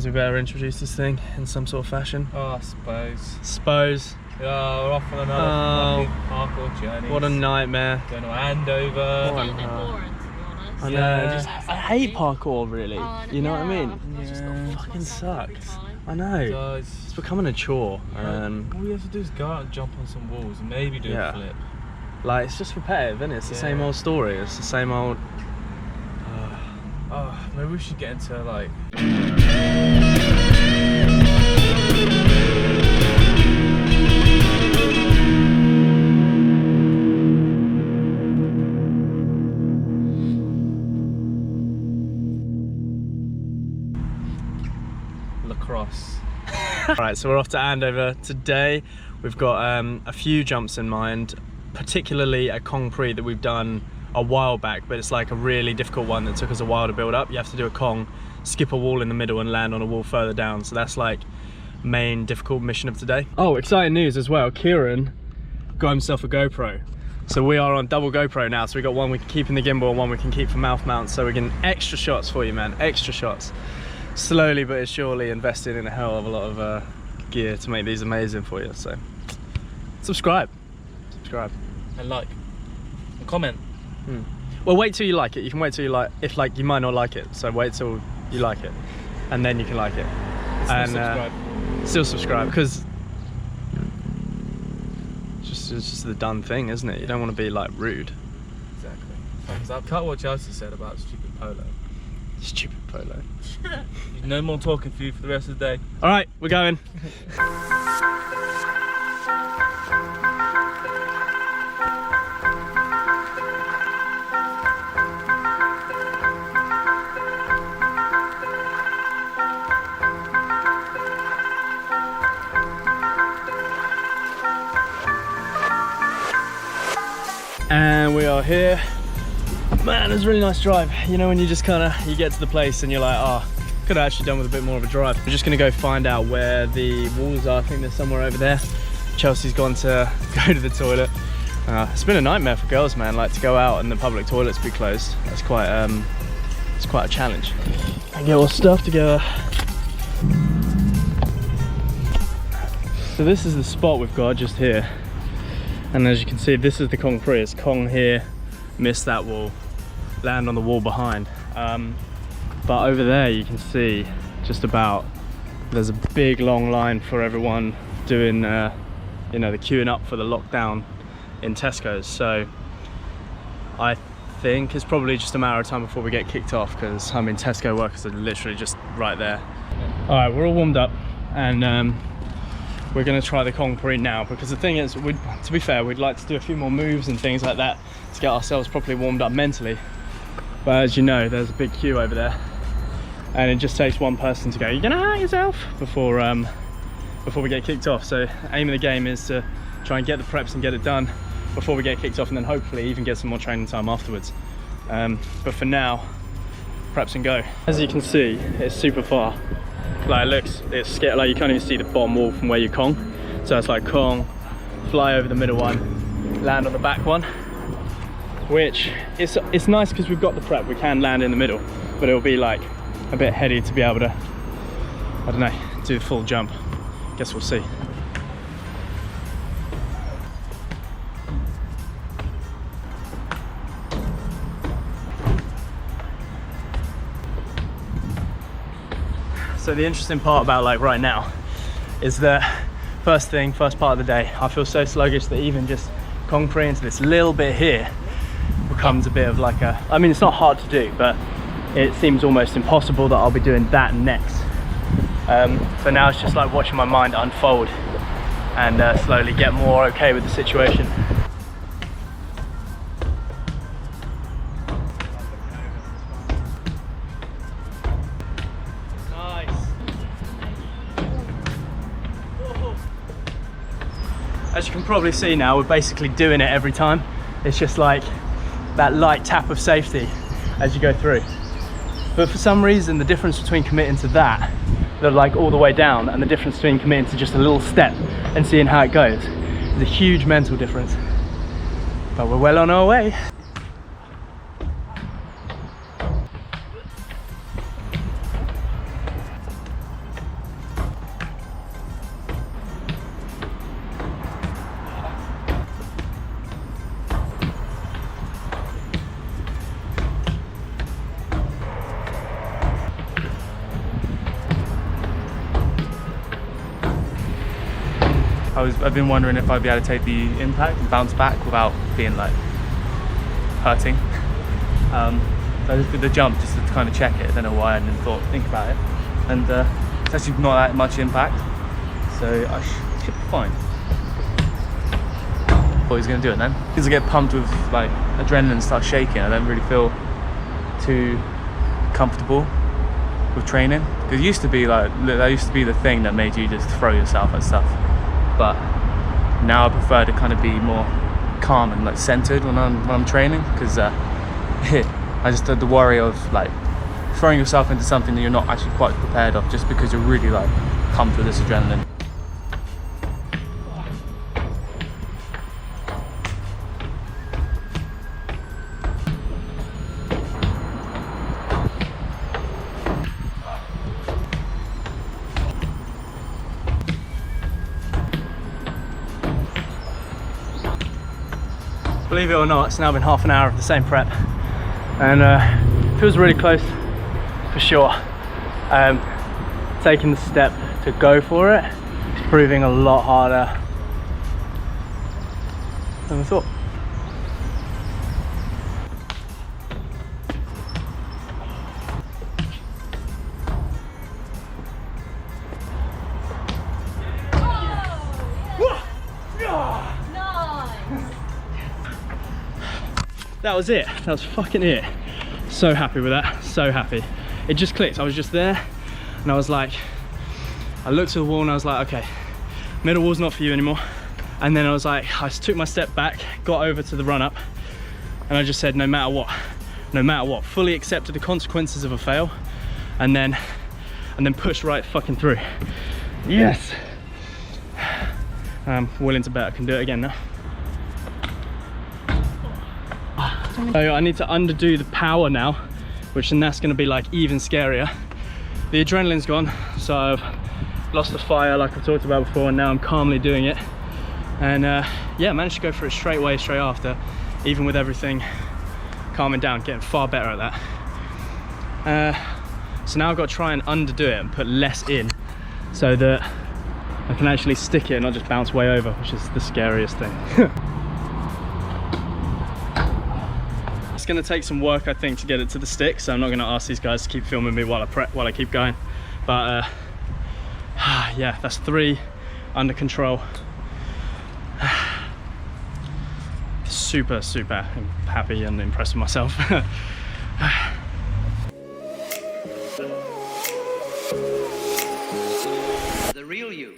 Suppose we better introduce this thing in some sort of fashion. Oh, I suppose. Suppose. Yeah, we're off on another fucking parkour journey. What a nightmare. Going to Andover. It's getting a bit boring, to be honest. I know. Yeah. I hate parkour, really. Oh, You know what I yeah, mean? I've just got to force Fucking myself every sucks. time. I know. Guys, It's becoming a chore. all you have to do is go out and jump on some walls and maybe do Yeah. a flip. Like, it's just repetitive, isn't it? It's the same old story. It's the same old. Oh, maybe we should get into like. Lacrosse. Alright, so we're off to Andover today. We've got a few jumps in mind, particularly a Kong-Pre that we've done a while back, but it's like a really difficult one that took us a while to build up. You have to do a Kong, skip a wall in the middle and land on a wall further down. So that's like main difficult mission of today. Oh, exciting news as well. Kieran got himself a GoPro. So we are on double GoPro now. So we got one we can keep in the gimbal and one we can keep for mouth mounts. So we're getting extra shots for you, man, extra shots. Slowly but surely investing in a hell of a lot of gear to make these amazing for you. So subscribe And like. And comment. Well, wait till you like it. You can wait till you like, if like you might not like it, so wait till you like it and then you can like it. Still subscribe. Still subscribe, because it's just the done thing, isn't it? You don't want to be like rude. Exactly. Thumbs up. Cut what Chelsea said about stupid polo. Stupid polo. No more talking for you for the rest of the day. All right, we're going. And we are here. Man, it was a really nice drive. You know, when you just you get to the place and you're like, oh, could have actually done with a bit more of a drive. We're just gonna go find out where the walls are. I think they're somewhere over there. Chelsea's gone to go to the toilet. It's been a nightmare for girls, man. Like, to go out and the public toilets be closed. That's quite, it's quite a challenge. And get all stuff together. So this is the spot we've got just here. And as you can see, this is the Kong-Pre. It's Kong here, miss that wall, land on the wall behind. But over there you can see just about, there's a big long line for everyone doing, you know, the queuing up for the lockdown in Tesco's. So I think it's probably just a matter of time before we get kicked off, because I mean, Tesco workers are literally just right there. All right, we're all warmed up and we're going to try the Kong-Pre now, because the thing is, to be fair, we'd like to do a few more moves and things like that to get ourselves properly warmed up mentally. But as you know, there's a big queue over there, and it just takes one person to go, you're gonna hurt yourself, before we get kicked off. So aim of the game is to try and get the preps and get it done before we get kicked off, and then hopefully even get some more training time afterwards. But for now, preps and go. As you can see, it's super far. Like, it's scary. Like, you can't even see the bottom wall from where you Kong. So it's like Kong, fly over the middle one, land on the back one, which it's nice because we've got the prep. We can land in the middle, but it'll be like a bit heady to be able to, I don't know, do the full jump. Guess we'll see. So the interesting part about like right now is that first part of the day, I feel so sluggish that even just Kong-Pre into this little bit here becomes a bit of like a, I mean, it's not hard to do, but it seems almost impossible that I'll be doing that next. So now it's just like watching my mind unfold and slowly get more okay with the situation. As you can probably see now, we're basically doing it every time. It's just like that light tap of safety as you go through. But for some reason, the difference between committing to that like all the way down, and the difference between committing to just a little step and seeing how it goes is a huge mental difference. But we're well on our way. I've been wondering if I'd be able to take the impact and bounce back without being like hurting. So I just did the jump just to kind of check it. I don't know why I didn't think about it. And it's actually not that much impact, so I should be fine. Thought he was going to do it then. Because I get pumped with like adrenaline and start shaking, I don't really feel too comfortable with training. Because it used to be like, that used to be the thing that made you just throw yourself at stuff. But now I prefer to kind of be more calm and like centered when I'm training, because I just had the worry of like throwing yourself into something that you're not actually quite prepared of, just because you're really like pumped with this adrenaline. Believe it or not, it's now been half an hour of the same prep, and feels really close for sure. Taking the step to go for it is proving a lot harder than I thought. That was it. That was fucking it. So happy with that. So happy. It just clicked. I was just there and I was like, I looked at the wall and I was like, okay, middle wall's not for you anymore. And then I was like, I took my step back, got over to the run up, and I just said, no matter what, fully accepted the consequences of a fail, and then pushed right fucking through. Yes. I'm willing to bet I can do it again now. So I need to underdo the power now, which then that's going to be like even scarier. The adrenaline's gone, so I've lost the fire like I've talked about before, and now I'm calmly doing it. And yeah, managed to go for it straight away, straight after, even with everything calming down, getting far better at that. So now I've got to try and underdo it and put less in, so that I can actually stick it and not just bounce way over, which is the scariest thing. It's going to take some work, I think, to get it to the stick, so I'm not going to ask these guys to keep filming me while I prep, while I keep going. But yeah, that's 3 under control. Super happy and impressed with myself. The real you.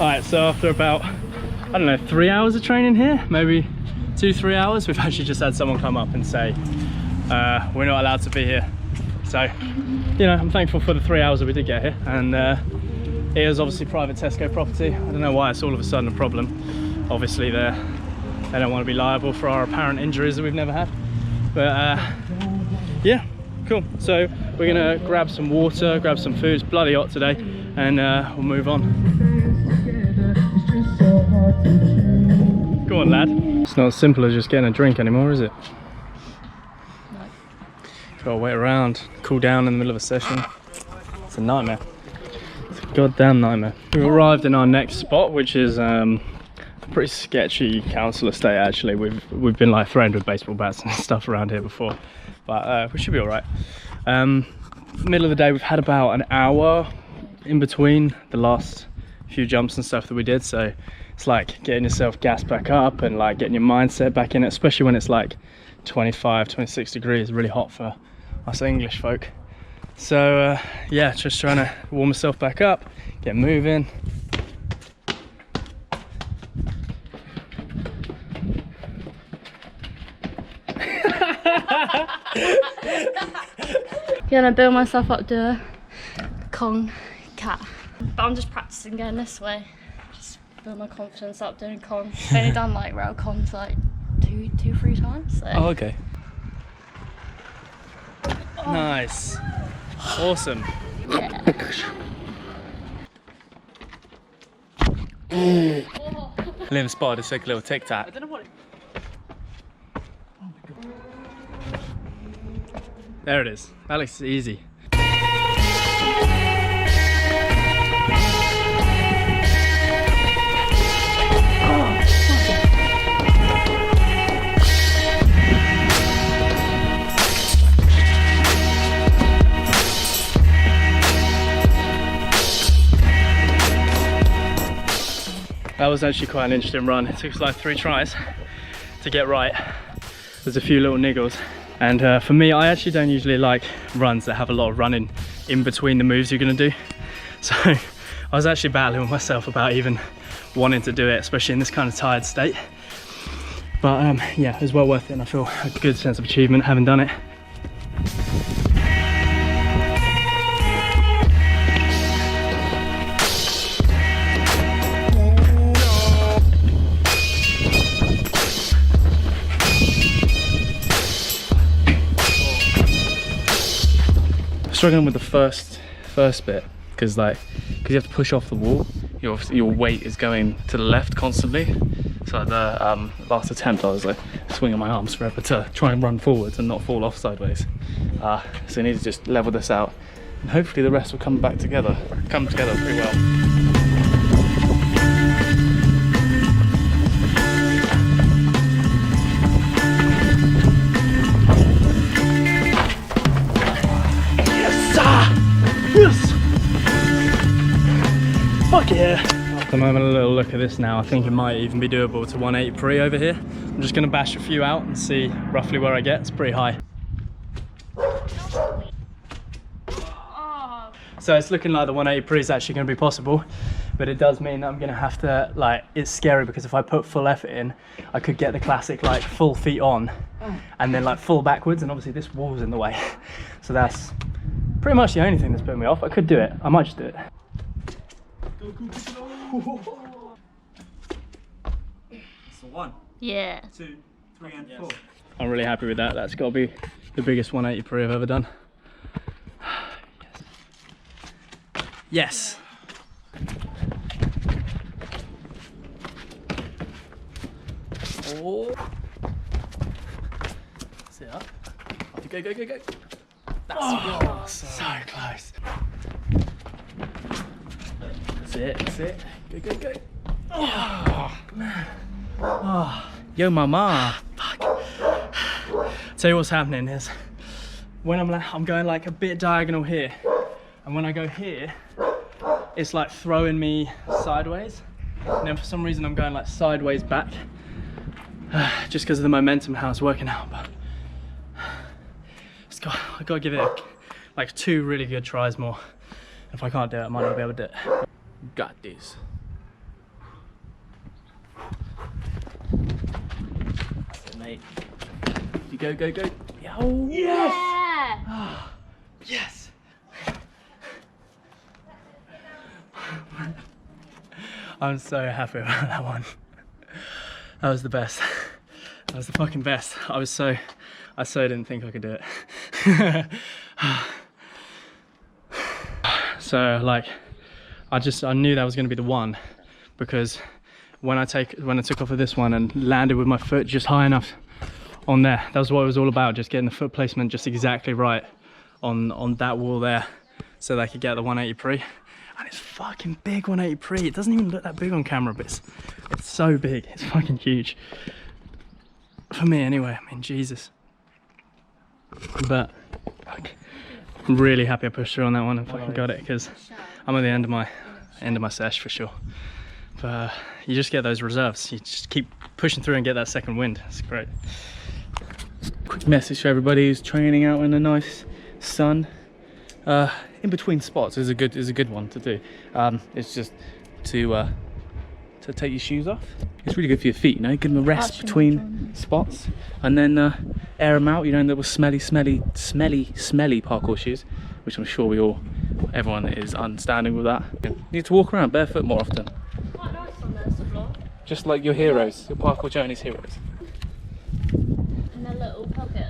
Alright, so after about, I don't know, 3 hours of training here, maybe 2-3 hours, we've actually just had someone come up and say we're not allowed to be here. So, you know, I'm thankful for the 3 hours that we did get here. And it is obviously private Tesco property. I don't know why it's all of a sudden a problem. Obviously they don't want to be liable for our apparent injuries that we've never had. But yeah, cool. So we're gonna grab some water, grab some food. It's bloody hot today, and we'll move on. Go on, lad. It's not as simple as just getting a drink anymore, is it? No. Gotta wait around, cool down in the middle of a session. It's a nightmare. It's a goddamn nightmare. We've arrived in our next spot, which is a pretty sketchy council estate actually. We've been like threatened with baseball bats and stuff around here before, but we should be all right. Middle of the day, we've had about an hour in between the last few jumps and stuff that we did, so it's like getting yourself gassed back up and like getting your mindset back in it, especially when it's like 25-26 degrees, really hot for us English folk. So yeah, just trying to warm myself back up, get moving. Gonna build myself up to a Kong cat. But I'm just practicing going this way. Just build my confidence up doing Kong. I've only done like rail Kongs like two, 3 times. So. Oh, okay. Nice. Awesome. Yeah. Liam spotted a sick little tic tac. There it is. That looks easy. That was actually quite an interesting run. It took us like 3 tries to get right. There's a few little niggles. And for me, I actually don't usually like runs that have a lot of running in between the moves you're gonna do. So I was actually battling with myself about even wanting to do it, especially in this kind of tired state. But yeah, it was well worth it, and I feel a good sense of achievement having done it. Struggling with the first bit because you have to push off the wall. Your weight is going to the left constantly. So the last attempt, I was like swinging my arms forever to try and run forwards and not fall off sideways. So I need to just level this out, and hopefully the rest will come together pretty well. Yes! Fuck yeah! At the moment, a little look at this now, I think it might even be doable to 180 pre over here. I'm just gonna bash a few out and see roughly where I get. It's pretty high. So it's looking like the 180 pre is actually gonna be possible, but it does mean that I'm gonna have to, it's scary because if I put full effort in, I could get the classic full feet on and then full backwards, and obviously this wall's in the way. So that's pretty much the only thing that's putting me off. I could do it. I might just do it. So 1, Yeah. 2, 3 and 4. I'm really happy with that. That's got to be the biggest 180 pre I've ever done. Yes. Oh. Sit up. Off you go, go, go, go. That's So close. That's it, that's it. Go, go, go. Oh, man. Oh. Yo, mama. Fuck. Tell you what's happening is when I'm going a bit diagonal here, and when I go here, it's throwing me sideways, and then for some reason I'm going sideways back, just because of the momentum and how it's working out. But I gotta give it 2 really good tries more. If I can't do it, I might not be able to do it. Got this. That's it, mate. You go, go, go. Oh, Yes! Yeah. Oh, yes! I'm so happy about that one. That was the best. That was the fucking best. I so didn't think I could do it. So I knew that was going to be the one, because when I took off of this one and landed with my foot just high enough on there, that was what it was all about, just getting the foot placement just exactly right on that wall there, so that I could get the 180 pre. And it's fucking big 180 pre. It doesn't even look that big on camera, but it's so big. It's fucking huge. For me anyway, I mean, Jesus. But I'm really happy I pushed through on that one and fucking got it, because I'm at the end of my sesh for sure. But you just get those reserves. You just keep pushing through and get that second wind. It's great. Quick message for everybody who's training out in the nice sun. In between spots is a good one to do. It's just to to take your shoes off. It's really good for your feet, you know, give them a rest Actually, between spots, and then air them out, you know, in those smelly parkour shoes, which I'm sure everyone is understanding with that. You need to walk around barefoot more often. Quite nice on there, the floor. Just like your heroes, your Parkour Journeys heroes. In a little pocket.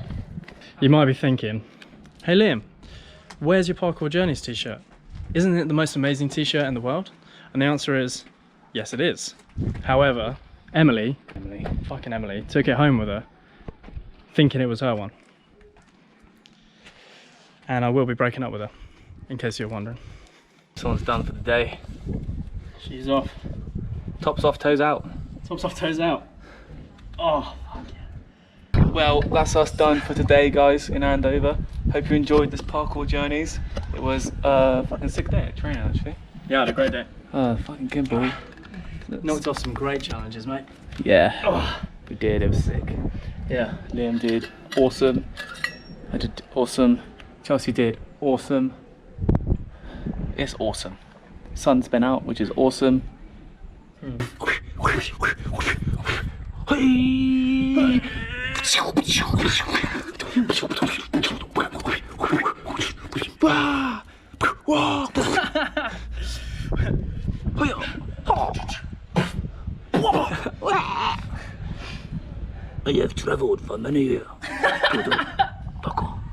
You might be thinking, hey Liam, where's your Parkour Journeys t-shirt? Isn't it the most amazing t-shirt in the world? And the answer is, yes it is. However, Emily, fucking Emily, took it home with her, thinking it was her one. And I will be breaking up with her, in case you're wondering. Someone's done for the day. She's off. Tops off, toes out. Tops off, toes out. Oh, fuck yeah. Well, that's us done for today, guys, in Andover. Hope you enjoyed this Parkour Journeys. It was a fucking sick day at training, actually. Yeah, I had a great day. Fucking gimbal. Knocked off some great challenges, mate. Yeah, Oh. we did. It was sick. Yeah. Liam did awesome. I did awesome. Chelsea did awesome. It's awesome. Sun's been out, which is awesome. I have travelled for many years.